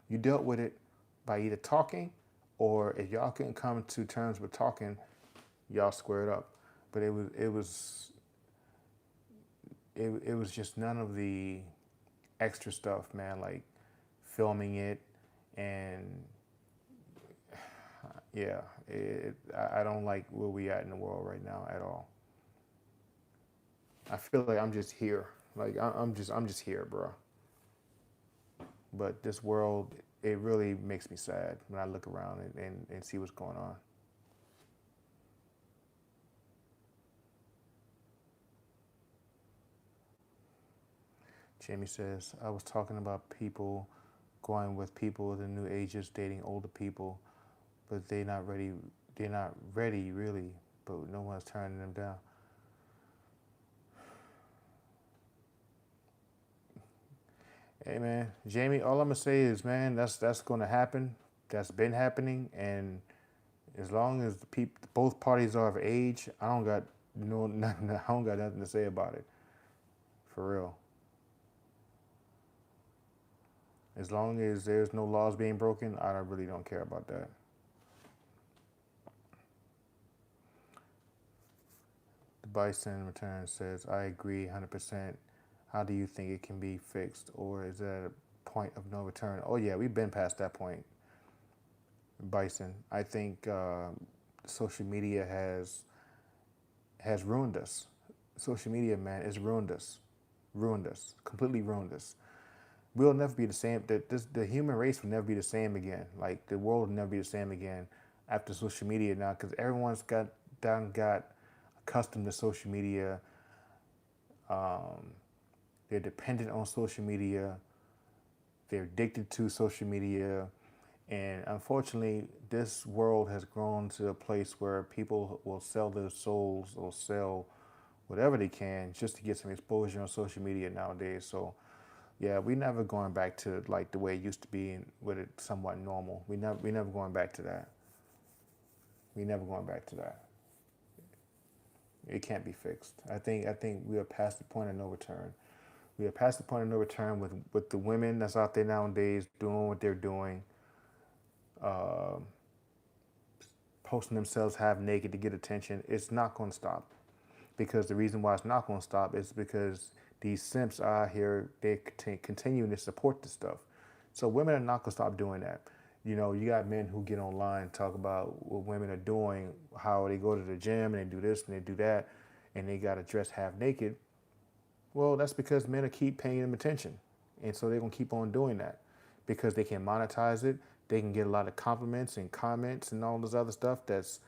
you dealt with it by either talking, or if y'all couldn't come to terms with talking, y'all squared up. But it was just none of the extra stuff, man, like filming it and yeah, I don't like where we at in the world right now at all. I feel like I'm just here. Like I'm just here, bro. But this world, it really makes me sad when I look around and see what's going on. Jamie says, I was talking about people going with people the new ages dating older people, but they're not ready really, but no one's turning them down. Hey man, Jamie, all I'm gonna say is, man, that's gonna happen. That's been happening, and as long as both parties are of age, I don't got no nothing. I don't got nothing to say about it. For real. As long as there's no laws being broken, I really don't care about that. The Bison Return says, I agree 100%. How do you think it can be fixed? Or is that a point of no return? Oh, yeah, we've been past that point, Bison. I think social media has ruined us. Social media, man, has ruined us, completely ruined us. We'll never be the same. The human race will never be the same again. Like the world will never be the same again after social media now, because everyone's got accustomed to social media. Um, they're dependent on social media. They're addicted to social media, And unfortunately, this world has grown to a place where people will sell their souls or sell whatever they can just to get some exposure on social media nowadays. So, yeah, we never going back to like the way it used to be and with it somewhat normal. We never going back to that. We never going back to that. It can't be fixed. I think we are past the point of no return. We are past the point of no return with the women that's out there nowadays doing what they're doing, posting themselves half naked to get attention. It's not going to stop, because the reason why it's not going to stop is because these simps are out here. They continuing to support this stuff. So women are not going to stop doing that. You know, you got men who get online and talk about what women are doing, how they go to the gym and they do this and they do that, and they got to dress half naked. Well, that's because men are keep paying them attention. And so they're going to keep on doing that because they can monetize it. They can get a lot of compliments and comments and all this other stuff that's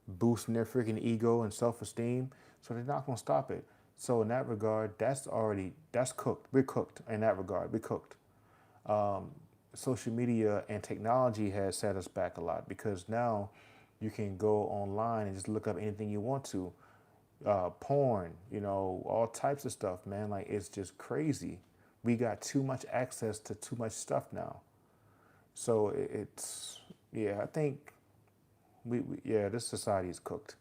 boosting their freaking ego and self-esteem. So they're not going to stop it. So in that regard, that's cooked. We're cooked in that regard. We're cooked. Social media and technology has set us back a lot because now you can go online and just look up anything you want to. Porn, all types of stuff, man. Like, it's just crazy. We got too much access to too much stuff now. So it's, yeah, I think yeah, this society is cooked.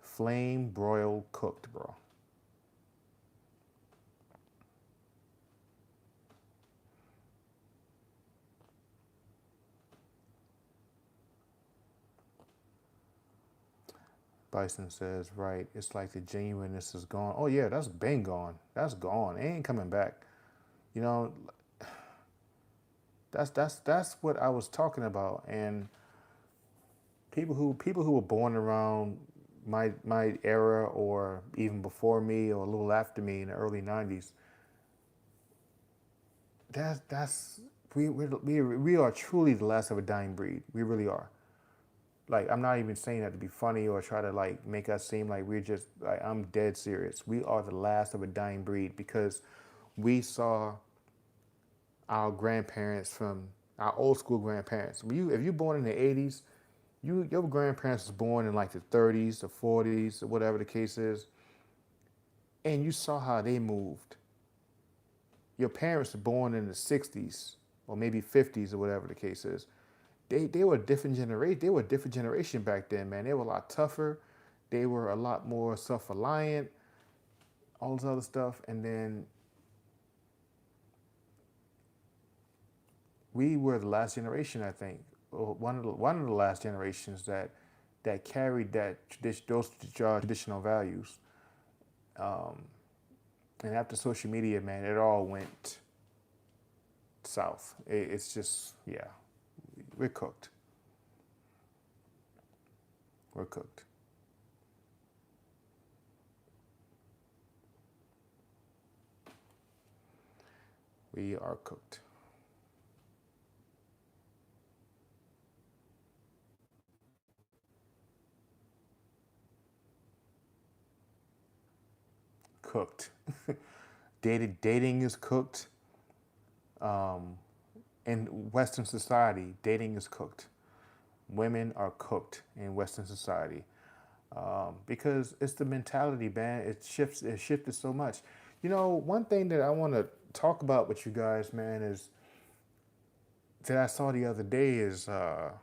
Flame broiled cooked, bro. Bison says, right, it's like the genuineness is gone. Oh yeah, that's been gone. That's gone. It ain't coming back. You know, that's what I was talking about. And people who were born around my era or even before me or a little after me in the early 90s, that's we are truly the last of a dying breed. We really are. Like, I'm not even saying that to be funny or try to like make us seem like we're just like, I'm dead serious. We are the last of a dying breed because we saw our grandparents from our old school grandparents. If you're born in the 80s, your grandparents was born in like the 30s or 40s or whatever the case is, and you saw how they moved. Your parents were born in the 60s or maybe 50s or whatever the case is. They were a different generation. They were a different generation back then, man. They were a lot tougher. They were a lot more self-reliant, all this other stuff. And then we were the last generation, I think, or one of the last generations that carried those traditional values. And after social media, man, it all went south. It's just, yeah, we're cooked. We're cooked. We are cooked. Cooked. Dating is cooked. In Western society, dating is cooked. Women are cooked in Western society because it's the mentality, man. It shifts. It shifted so much. One thing that I want to talk about with you guys, man, is that I saw the other day is I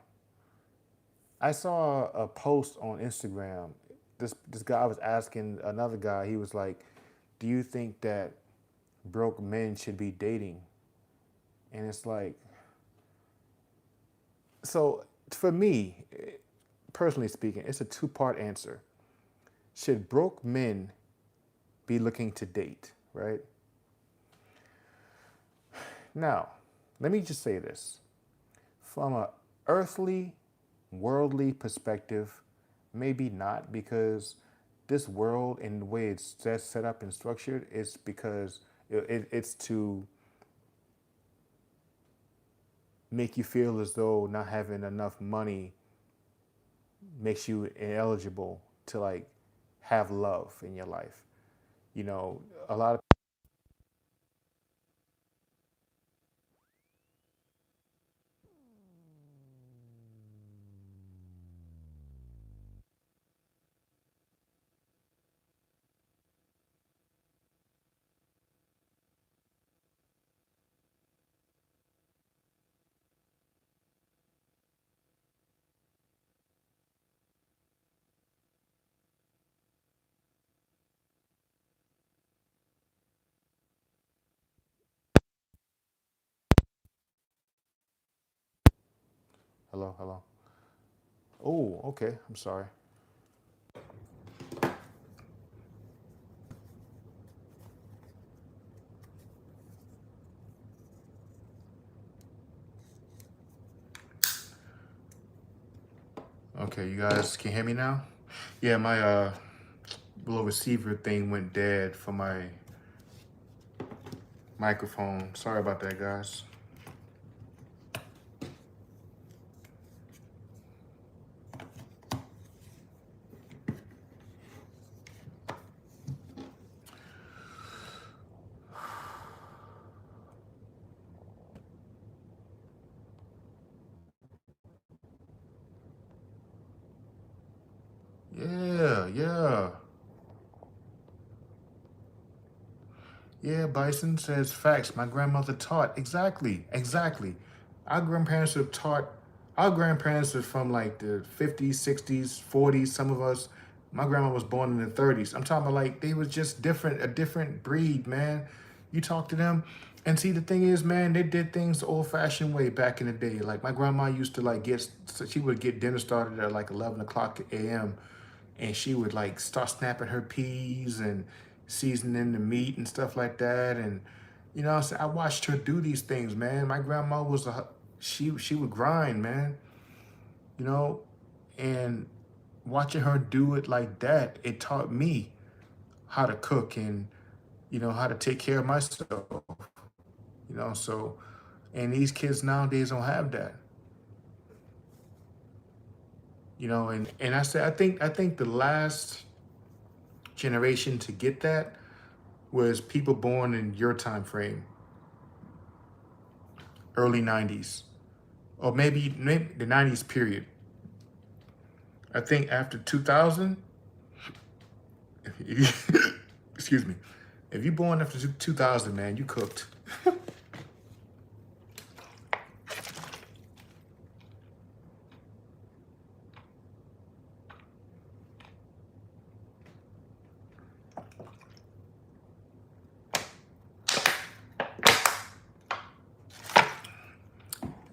saw a post on Instagram. This guy was asking another guy. He was like, "Do you think that broke men should be dating?" And it's like, so for me, personally speaking, it's a two-part answer. Should broke men be looking to date, right? Now, let me just say this. From a earthly, worldly perspective, maybe not, because this world and the way it's set up and structured is because it's to make you feel as though not having enough money makes you ineligible to like have love in your life. A lot of Hello, hello. Oh, okay. I'm sorry. Okay, you guys can hear me now? Yeah, my little receiver thing went dead for my microphone. Sorry about that, guys. Yeah, yeah. Yeah, Bison says facts. My grandmother taught. Exactly, exactly. Our grandparents have taught, our grandparents are from like the 50s, 60s, 40s, some of us. My grandma was born in the 30s. I'm talking about like they was just different, a different breed, man. You talk to them, and see the thing is, man, they did things the old-fashioned way back in the day. Like my grandma used to like get, so she would get dinner started at like 11 o'clock a.m. and she would like start snapping her peas and seasoning the meat and stuff like that. And you know, I watched her do these things, man. My grandma was she would grind, man. You know, and watching her do it like that, it taught me how to cook and how to take care of myself. So and these kids nowadays don't have that. And I think the last generation to get that was people born in your time frame, early 90s, or maybe the 90s period. I think after 2000, excuse me, if you born after 2000, man, you cooked.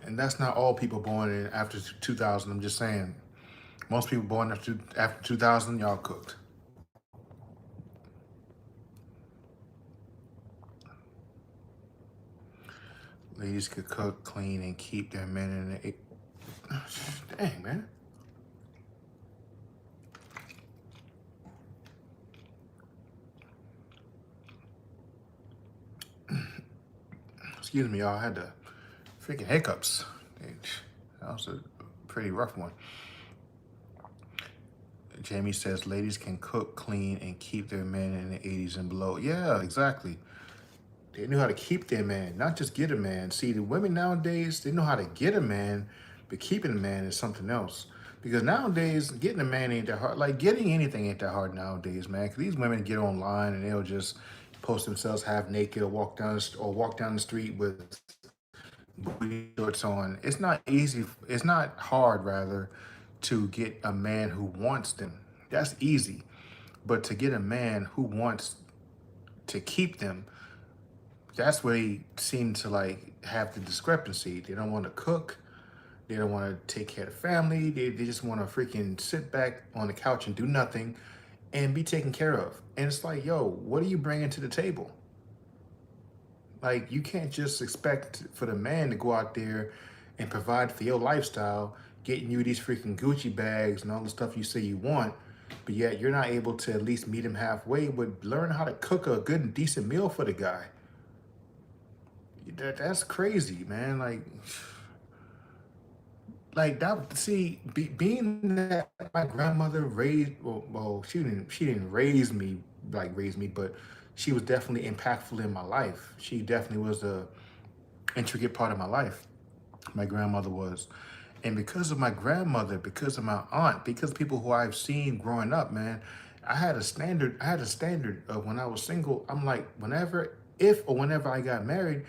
And that's not all people born in after 2000. I'm just saying, most people born after 2000, y'all cooked. Ladies could cook, clean, and keep their men in the. Dang, man. Excuse me, y'all. I had the freaking hiccups. That was a pretty rough one. Jamie says ladies can cook, clean, and keep their men in the 80s and below. Yeah, exactly. They knew how to keep their man, not just get a man. See, the women nowadays, they know how to get a man, but keeping a man is something else. Because nowadays, getting a man ain't that hard. Like, getting anything ain't that hard nowadays, man. Because these women get online and they'll just post themselves half naked or walk down the street with booty shorts on. It's not easy. It's not hard, rather, to get a man who wants them. That's easy. But to get a man who wants to keep them, that's where they seem to like have the discrepancy. They don't want to cook. They don't want to take care of the family. They just want to freaking sit back on the couch and do nothing and be taken care of. And it's like, yo, what are you bringing to the table? Like, you can't just expect for the man to go out there and provide for your lifestyle, getting you these freaking Gucci bags and all the stuff you say you want, but yet you're not able to at least meet him halfway with learn how to cook a good and decent meal for the guy. That's crazy, man. Like that. See, being that my grandmother raised, well, she didn't raise me, but she was definitely impactful in my life. She definitely was a intricate part of my life. My grandmother was. And because of my grandmother, because of my aunt, because of people who I've seen growing up, man, I had a standard of when I was single. I'm like, if or whenever I got married,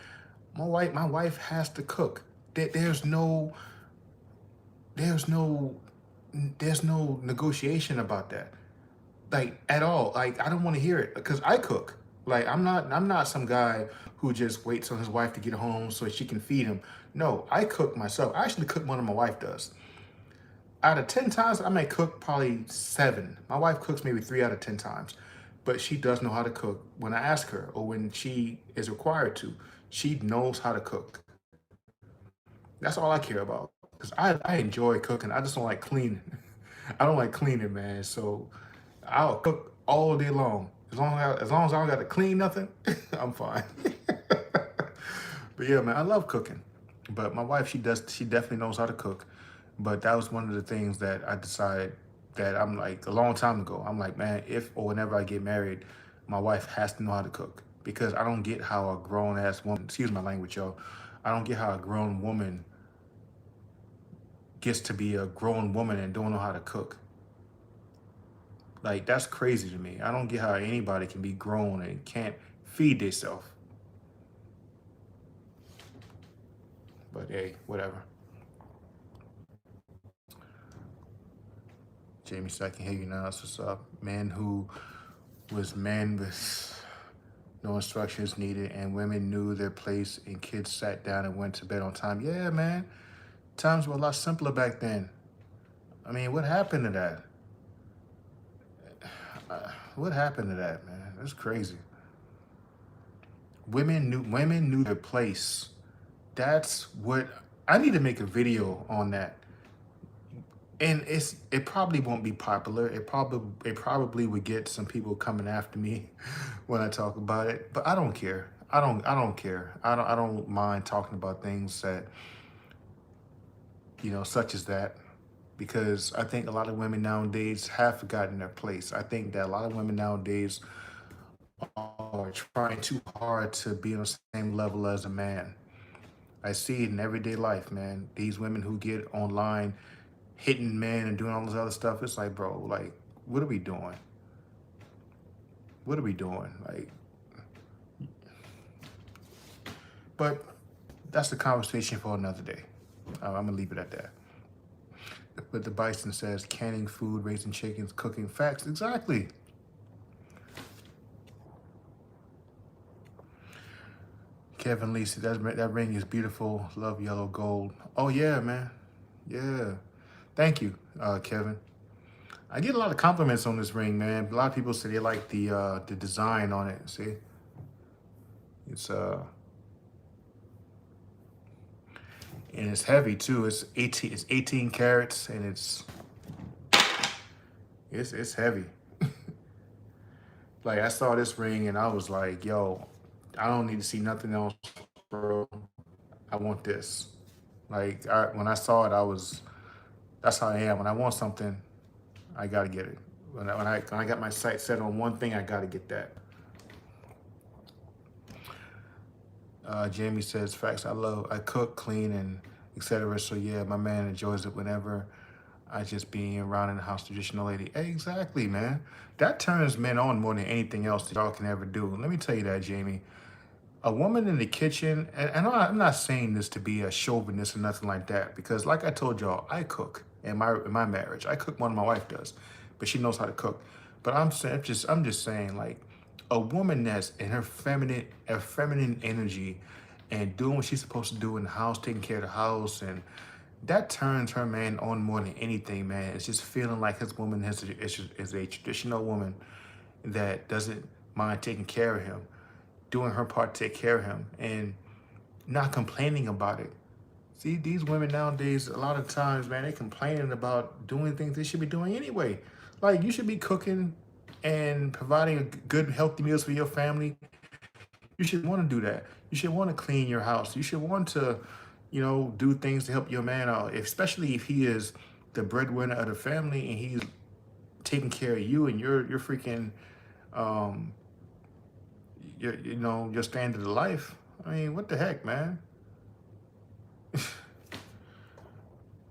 my wife has to cook. There's no, there's no, there's no negotiation about that. Like, at all. Like, I don't want to hear it because I cook. Like I'm not some guy who just waits on his wife to get home so she can feed him. No, I cook myself. I actually cook more than my wife does. Out of 10 times, I may cook probably 7. My wife cooks maybe 3 out of 10 times. But she does know how to cook when I ask her or when she is required to. She knows how to cook. That's all I care about. Because I enjoy cooking. I just don't like cleaning. I don't like cleaning, man. So I'll cook all day long. As long as I don't got to clean nothing, I'm fine. But yeah, man, I love cooking. But my wife, she definitely knows how to cook. But that was one of the things that I decided that I'm like a long time ago. I'm like, man, if or whenever I get married, my wife has to know how to cook because I don't get how a grown ass woman, excuse my language, y'all, I don't get how a grown woman gets to be a grown woman and don't know how to cook. Like that's crazy to me. I don't get how anybody can be grown and can't feed themselves. But hey, whatever. Jamie said, I can hear you now. That's what's up. Man who was man with no instructions needed and women knew their place and kids sat down and went to bed on time. Yeah, man. Times were a lot simpler back then. I mean, what happened to that? What happened to that, man? That's crazy. Women knew their place. That's what I need to make a video on that. And it probably won't be popular. It probably would get some people coming after me when I talk about it. But I don't care. I don't care. I don't mind talking about things that, such as that. Because I think a lot of women nowadays have forgotten their place. I think that a lot of women nowadays are trying too hard to be on the same level as a man. I see it in everyday life, man. These women who get online hitting men and doing all this other stuff. It's like, bro, like, what are we doing? What are we doing? Like, but that's the conversation for another day. I'm gonna leave it at that. But the Bison says canning food, raising chickens, cooking facts. Exactly. Kevin Lee said that ring is beautiful. Love yellow gold. Oh yeah, man. Yeah. Thank you, Kevin. I get a lot of compliments on this ring, man. A lot of people say they like the design on it. See, it's and it's heavy too. It's 18 carats and it's heavy. Like I saw this ring and I was like, yo, I don't need to see nothing else, bro. I want this. Like when I saw it, that's how I am. When I want something, I gotta get it. When I got my sight set on one thing, I gotta get that. Jamie says, facts. I cook, clean, and etc. So yeah, my man enjoys it whenever I just being around in the house. Traditional lady. Exactly, man. That turns men on more than anything else that y'all can ever do. Let me tell you that, Jamie. A woman in the kitchen, and I'm not saying this to be a chauvinist or nothing like that, because like I told y'all, I cook in my marriage. I cook more than my wife does, but she knows how to cook. But I'm just saying, like, a woman that's in her feminine energy and doing what she's supposed to do in the house, taking care of the house, and that turns her man on more than anything, man. It's just feeling like his woman is a traditional woman that doesn't mind taking care of him, doing her part to take care of him, and not complaining about it. See, these women nowadays, a lot of times, man, they complaining about doing things they should be doing anyway. Like, you should be cooking and providing good, healthy meals for your family. You should want to do that. You should want to clean your house. You should want to, do things to help your man out, especially if he is the breadwinner of the family and he's taking care of you and your freaking, um, your standard of life. I mean, what the heck, man?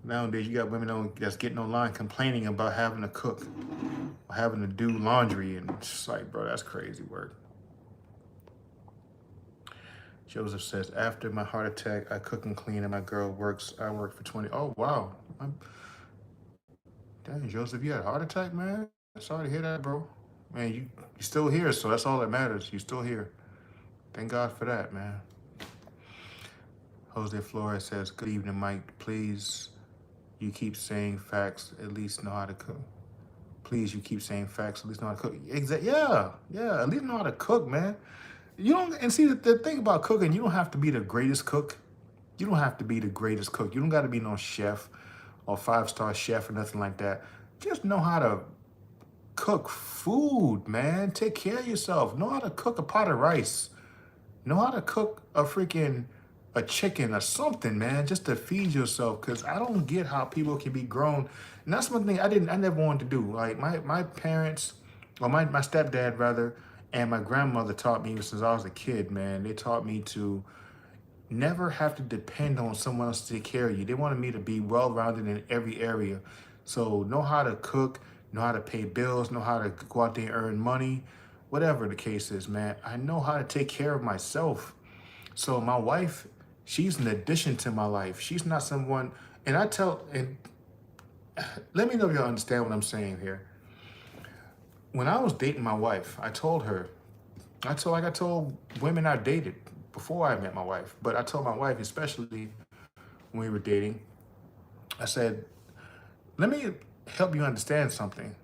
Nowadays, you got women that's getting online complaining about having to cook, or having to do laundry, and it's just like, bro, that's crazy work. Joseph says, after my heart attack, I cook and clean, and my girl works. I work for 20. Oh, wow. Dang, Joseph, you had a heart attack, man? Sorry to hear that, bro. Man, you're still here, so that's all that matters. You're still here. Thank God for that, man. Jose Flores says, "Good evening, Mike. Please, you keep saying facts. At least know how to cook. Please, you keep saying facts. At least know how to cook. Yeah, yeah. At least know how to cook, man. You don't. And see, the thing about cooking, you don't have to be the greatest cook. You don't have to be the greatest cook. You don't got to be no chef or 5-star chef or nothing like that. Just know how to cook food, man. Take care of yourself. Know how to cook a pot of rice. Know how to cook a chicken or something, man, just to feed yourself. Cause I don't get how people can be grown. And that's one thing I never wanted to do. Like my parents, or my stepdad rather, and my grandmother taught me since I was a kid, man. They taught me to never have to depend on someone else to take care of you. They wanted me to be well-rounded in every area. So know how to cook, know how to pay bills, know how to go out there and earn money, whatever the case is, man. I know how to take care of myself. So my wife, she's an addition to my life. She's not someone, and let me know if y'all understand what I'm saying here. When I was dating my wife, I told I told women I dated before I met my wife, but I told my wife, especially when we were dating, I said, let me help you understand something.